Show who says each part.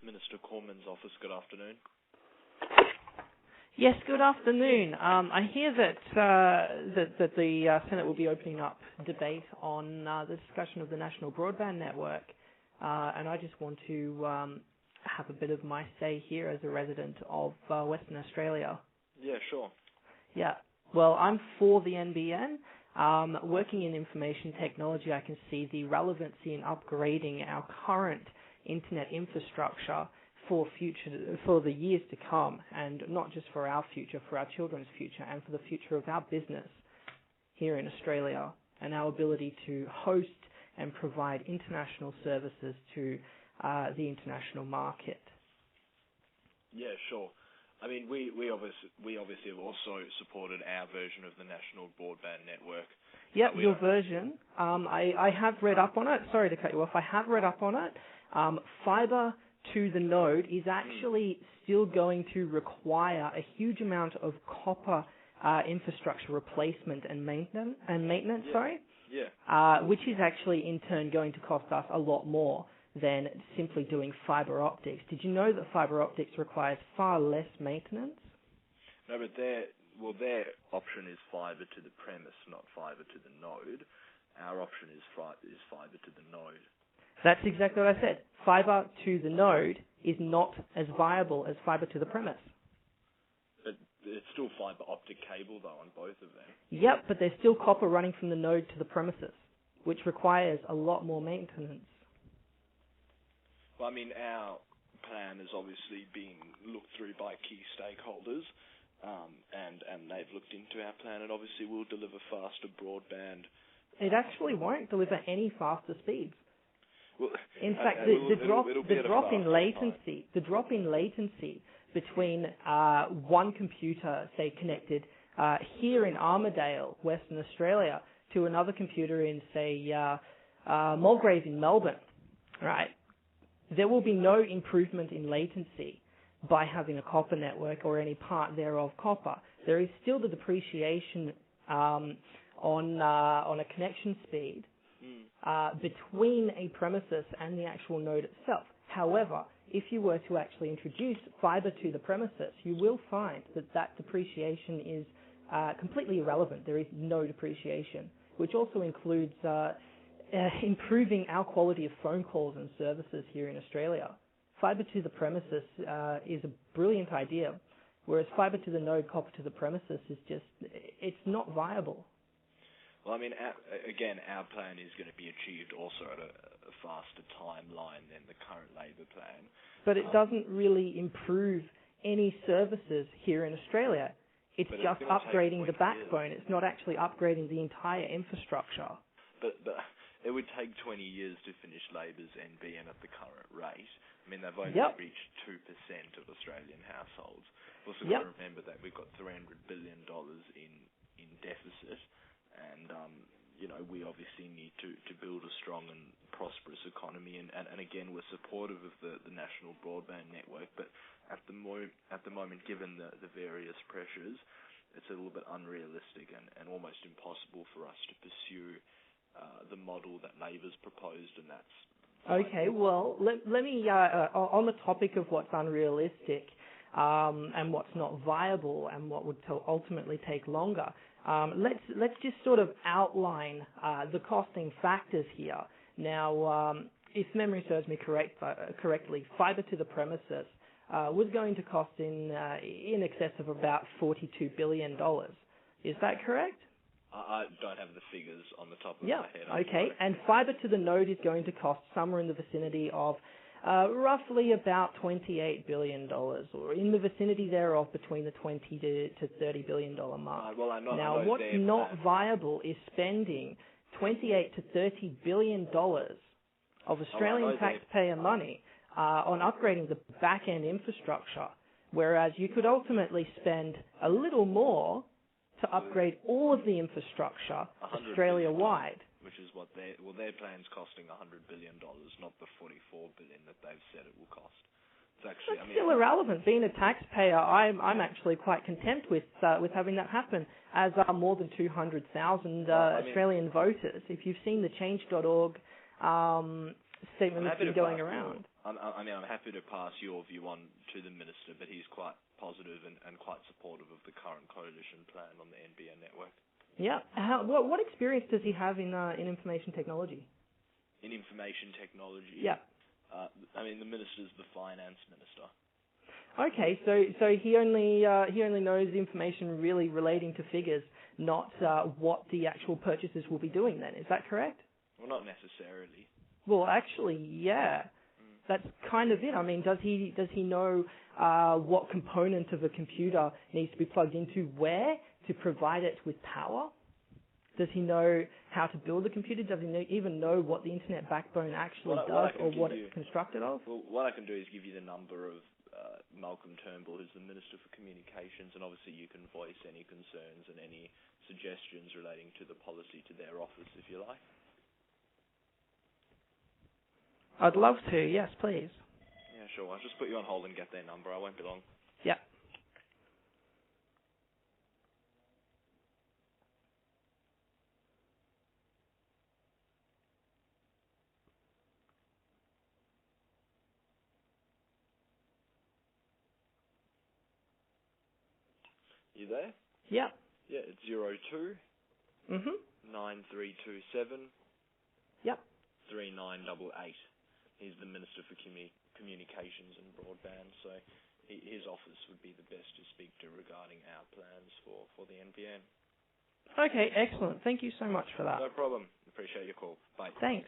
Speaker 1: Minister Cormann's office. Good afternoon.
Speaker 2: Yes, good afternoon. I hear that the Senate will be opening up debate on the discussion of the National Broadband Network, and I just want to have a bit of my say here as a resident of Western Australia.
Speaker 1: Yeah, sure.
Speaker 2: Yeah. Well, I'm for the NBN. Working in information technology, I can see the relevancy in upgrading our current internet infrastructure for the years to come, and not just for our future, for our children's future, and for the future of our business here in Australia, and our ability to host and provide international services to the international market.
Speaker 1: Yeah, sure. I mean, we obviously have also supported our version of the National Broadband Network.
Speaker 2: Yep, your version. I have read up on it. Sorry to cut you off. I have read up on it. Fibre to the node is actually still going to require a huge amount of copper infrastructure replacement and maintenance.
Speaker 1: Yeah.
Speaker 2: Sorry.
Speaker 1: Yeah.
Speaker 2: Which is actually in turn going to cost us a lot more than simply doing fibre optics. Did you know that fibre optics requires far less maintenance?
Speaker 1: No, but their option is fibre to the premise, not fibre to the node. Our option is fibre to the node.
Speaker 2: That's exactly what I said. Fibre to the node is not as viable as fibre to the premise.
Speaker 1: But it's still fibre optic cable, though, on both of them.
Speaker 2: Yep, but there's still copper running from the node to the premises, which requires a lot more maintenance.
Speaker 1: Well, I mean, our plan has obviously been looked through by key stakeholders, and they've looked into our plan, and obviously we'll deliver faster broadband.
Speaker 2: It actually won't deliver any faster speeds.
Speaker 1: Well,
Speaker 2: in fact, the drop in latency between one computer, say, connected here in Armidale, Western Australia, to another computer in, say, Mulgrave in Melbourne, right? There will be no improvement in latency by having a copper network or any part thereof copper. There is still the depreciation on a connection speed between a premises and the actual node itself. However, if you were to actually introduce fibre to the premises, you will find that depreciation is completely irrelevant. There is no depreciation, which also includes improving our quality of phone calls and services here in Australia. Fibre to the premises is a brilliant idea, whereas fibre to the node, copper to the premises is just, it's not viable.
Speaker 1: Well, I mean, again, our plan is going to be achieved also at a faster timeline than the current Labor plan.
Speaker 2: But it doesn't really improve any services here in Australia. It's just upgrading the backbone. It's not actually upgrading the entire infrastructure.
Speaker 1: But it would take 20 years to finish Labor's NBN at the current rate. I mean, they've only reached 2% of Australian households. Also, got to remember that we've got $300 billion in deficit, and we obviously need to build a strong and prosperous economy. And again, we're supportive of the National Broadband Network, but at the moment, given the various pressures, it's a little bit unrealistic and almost impossible for us to pursue the model that Labor's proposed, and that's...
Speaker 2: Okay, well, let me, on the topic of what's unrealistic and what's not viable and what would ultimately take longer, let's just sort of outline the costing factors here. Now, if memory serves me correctly, fibre to the premises was going to cost in excess of about $42 billion. Is that correct?
Speaker 1: I don't have the figures on the top of my head.
Speaker 2: Okay, and fibre to the node is going to cost somewhere in the vicinity of roughly about $28 billion, or in the vicinity thereof between the $20 to $30 billion mark. Now, what's not viable is spending $28 to $30 billion of Australian taxpayer money on upgrading the back-end infrastructure, whereas you could ultimately spend a little more to upgrade all of the infrastructure Australia-wide.
Speaker 1: Which is what their plan's costing $100 billion, not the $44 billion that they've said it will cost. It's actually,
Speaker 2: still irrelevant. Being a taxpayer, I'm actually quite content with having that happen, as are more than 200,000 Australian voters. If you've seen the Change.org statement that's been going around.
Speaker 1: I mean, I'm happy to pass your view on to the Minister, but he's quite positive and quite supportive of the current coalition plan on the NBN network.
Speaker 2: Yeah. What experience does he have in information technology?
Speaker 1: In information technology?
Speaker 2: Yeah.
Speaker 1: I mean, the Minister's the Finance Minister.
Speaker 2: Okay, so he only knows information really relating to figures, not what the actual purchasers will be doing then. Is that correct?
Speaker 1: Well, not necessarily.
Speaker 2: Well, actually, yeah. That's kind of it. I mean, does he know what component of a computer needs to be plugged into where to provide it with power? Does he know how to build a computer? Does he even know what the internet backbone actually does or what it's constructed of?
Speaker 1: Well, what I can do is give you the number of Malcom Turnball, who's the Minister for Communications, and obviously you can voice any concerns and any suggestions relating to the policy to their office if you like.
Speaker 2: I'd love to, yes, please.
Speaker 1: Yeah, sure. I'll just put you on hold and get their number. I won't be long.
Speaker 2: Yeah.
Speaker 1: You there?
Speaker 2: Yeah.
Speaker 1: Yeah, it's 02 9327
Speaker 2: Yep.
Speaker 1: 3988. He's the Minister for Communications and Broadband, so his office would be the best to speak to regarding our plans for the NBN.
Speaker 2: Okay, excellent. Thank you so much for that.
Speaker 1: No problem. Appreciate your call. Bye.
Speaker 2: Thanks.